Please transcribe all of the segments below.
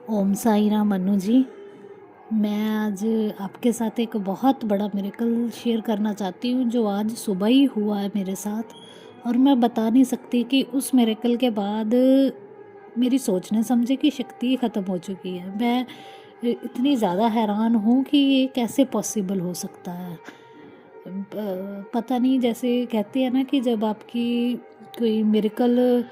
ओम साई राम मनु जी। मैं आज आपके साथ एक बहुत बड़ा मिरेकल शेयर करना चाहती हूँ जो आज सुबह ही हुआ है मेरे साथ। और मैं बता नहीं सकती कि उस मिरेकल के बाद मेरी सोचने समझे की शक्ति ख़त्म हो चुकी है। मैं इतनी ज़्यादा हैरान हूँ कि ये कैसे पॉसिबल हो सकता है। पता नहीं, जैसे कहते हैं ना कि जब आपकी कोई मिरेकल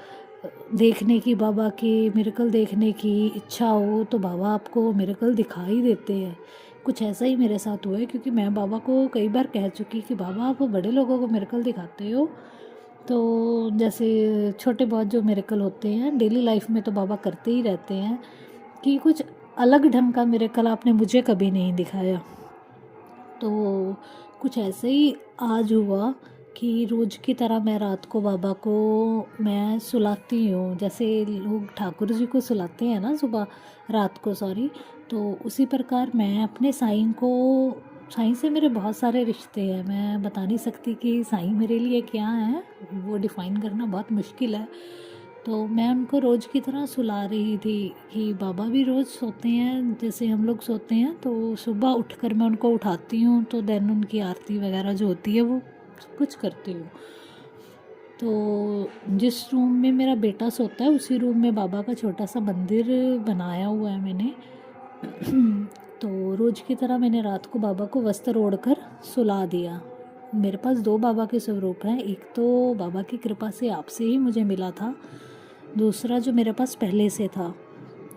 देखने की, बाबा की मिरेकल देखने की इच्छा हो तो बाबा आपको मिरेकल दिखाई देते हैं। कुछ ऐसा ही मेरे साथ हुआ है, क्योंकि मैं बाबा को कई बार कह चुकी कि बाबा आप बड़े लोगों को मिरेकल दिखाते हो। तो जैसे छोटे बहुत जो मिरेकल होते हैं डेली लाइफ में तो बाबा करते ही रहते हैं, कि कुछ अलग ढंग का मिरेकल आपने मुझे कभी नहीं दिखाया। तो कुछ ऐसे ही आज हुआ कि रोज़ की तरह मैं रात को बाबा को मैं सुलाती हूँ, जैसे लोग ठाकुर जी को सुलाते हैं ना सुबह रात को, सॉरी। तो उसी प्रकार मैं अपने साईं को, साईं से मेरे बहुत सारे रिश्ते हैं। मैं बता नहीं सकती कि साईं मेरे लिए क्या है, वो डिफ़ाइन करना बहुत मुश्किल है। तो मैं उनको रोज़ की तरह सुला रही थी कि बाबा भी रोज़ सोते हैं जैसे हम लोग सोते हैं। तो सुबह उठकर मैं उनको उठाती हूँ, तो देन उनकी आरती वगैरह जो होती है वो कुछ करती हूँ। तो जिस रूम में मेरा बेटा सोता है उसी रूम में बाबा का छोटा सा मंदिर बनाया हुआ है मैंने। तो रोज़ की तरह मैंने रात को बाबा को वस्त्र ओढ़कर सुला दिया। मेरे पास 2 बाबा के स्वरूप हैं। एक तो बाबा की कृपा से आपसे ही मुझे मिला था, दूसरा जो मेरे पास पहले से था।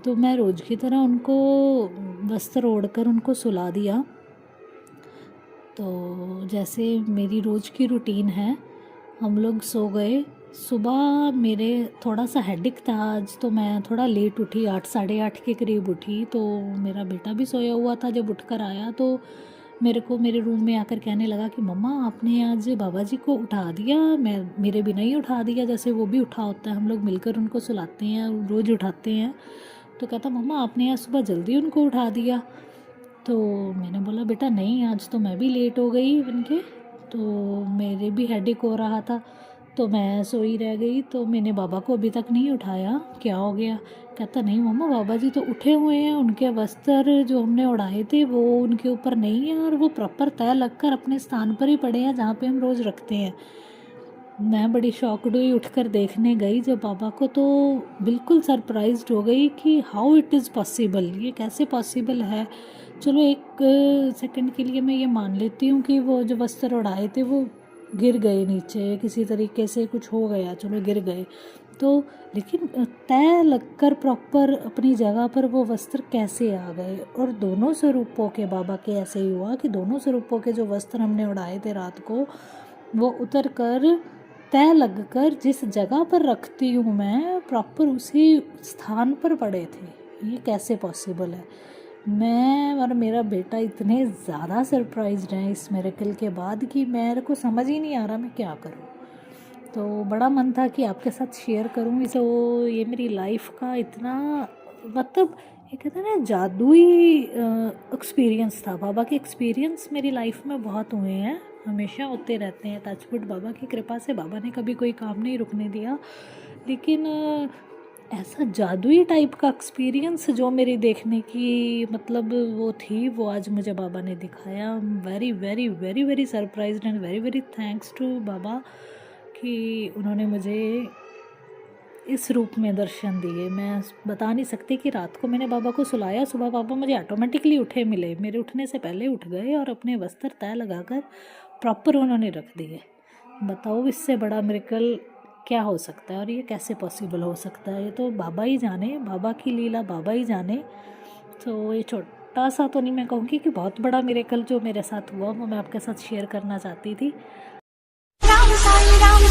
तो मैं रोज़ की तरह उनको वस्त्र ओढ़कर उनको सुला दिया। तो जैसे मेरी रोज़ की रूटीन है, हम लोग सो गए। सुबह मेरे थोड़ा सा हेडेक था आज, तो मैं थोड़ा लेट उठी, 8 साढ़े 8 के करीब उठी। तो मेरा बेटा भी सोया हुआ था। जब उठकर आया तो मेरे को मेरे रूम में आकर कहने लगा कि मम्मा आपने आज बाबा जी को उठा दिया, मैं मेरे बिना ही उठा दिया, जैसे वो भी उठा होता है। हम लोग मिलकर उनको सुलाते हैं, रोज़ उठाते हैं। तो कहता मम्मा आपने आज सुबह जल्दी उनको उठा दिया। तो मैंने बोला बेटा नहीं, आज तो मैं भी लेट हो गई उनके, तो मेरे भी हेडेक हो रहा था, तो मैं सोई रह गई। तो मैंने बाबा को अभी तक नहीं उठाया, क्या हो गया? कहता नहीं मम्मा बाबा जी तो उठे हुए हैं, उनके वस्त्र जो हमने उड़ाए थे वो उनके ऊपर नहीं है, और वो प्रॉपर तय लगकर अपने स्थान पर ही पड़े हैं जहाँ पे हम रोज़ रखते हैं। मैं बड़ी शॉक्ड हुई, उठकर देखने गई जब बाबा को, तो बिल्कुल सरप्राइज्ड हो गई कि हाउ इट इज़ पॉसिबल, ये कैसे पॉसिबल है। चलो एक सेकंड के लिए मैं ये मान लेती हूँ कि वो जो वस्त्र उड़ाए थे वो गिर गए नीचे, किसी तरीके से कुछ हो गया, चलो गिर गए तो, लेकिन तय लगकर प्रॉपर अपनी जगह पर वो वस्त्र कैसे आ गए? और दोनों स्वरूपों के बाबा के ऐसे ही हुआ कि दोनों स्वरूपों के जो वस्त्र हमने उड़ाए थे रात को, वो उतर कर तय लगकर जिस जगह पर रखती हूँ मैं, प्रॉपर उसी स्थान पर पड़े थे। ये कैसे पॉसिबल है? मैं और मेरा बेटा इतने ज़्यादा सरप्राइज्ड हैं इस मिरेकल के बाद कि मेरे को समझ ही नहीं आ रहा मैं क्या करूँ। तो बड़ा मन था कि आपके साथ शेयर करूँ इसे। वो ये मेरी लाइफ का इतना, मतलब ये कहते हैं ना जादुई एक्सपीरियंस था। बाबा के एक्सपीरियंस मेरी लाइफ में बहुत हुए हैं, हमेशा होते रहते हैं। टचवुड, बाबा की कृपा से बाबा ने कभी कोई काम नहीं रुकने दिया। लेकिन ऐसा जादुई टाइप का एक्सपीरियंस जो मेरी देखने की मतलब वो थी, वो आज मुझे बाबा ने दिखाया। Very very very very surprised and very very thanks to Baba कि उन्होंने मुझे इस रूप में दर्शन दिए। मैं बता नहीं सकती कि रात को मैंने बाबा को सुलाया, सुबह बाबा मुझे ऑटोमेटिकली उठे मिले, मेरे उठने से पहले उठ गए और अपने वस्त्र तय लगाकर प्रॉपर उन्होंने रख दिए। बताओ इससे बड़ा मिरेकल क्या हो सकता है, और ये कैसे पॉसिबल हो सकता है? ये तो बाबा ही जाने, बाबा की लीला बाबा ही जाने। तो ये छोटा सा तो नहीं, मैं कहूँगी कि बहुत बड़ा मिरेकल जो मेरे साथ हुआ वो मैं आपके साथ शेयर करना चाहती थी। राम साई राम